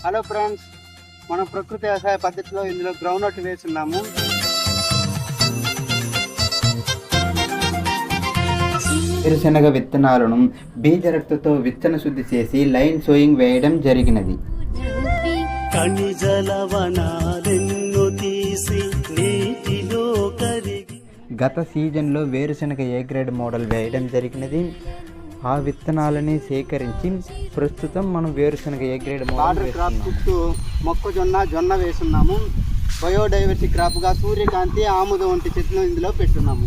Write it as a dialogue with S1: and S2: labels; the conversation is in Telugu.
S1: హలో ఫ్రెండ్స్, మనం ప్రకృతి వ్యవసాయ పద్ధతిలో ఇందులో గ్రౌండ్ నట్ వేస్తున్నాము.
S2: వేరుశనగ విత్తనాలను బీజరక్తతో విత్తన శుద్ధి చేసి లైన్ సోయింగ్ వేయడం జరిగినది. గత సీజన్లో వేరుశనగ ఏ గ్రేడ్ మోడల్ వేయడం జరిగినది. ఆ విత్తనాలని సేకరించి ప్రస్తుతం మనం వేరుశనగ ఏ గ్రేడ్ మోడల్
S1: క్రాప్ చుట్టూ మొక్కజొన్న, జొన్న వేస్తున్నాము. బయోడైవర్సిటీ క్రాప్గా సూర్యకాంతి, ఆముదం వంటి చెట్లు ఇందులో పెట్టున్నాము.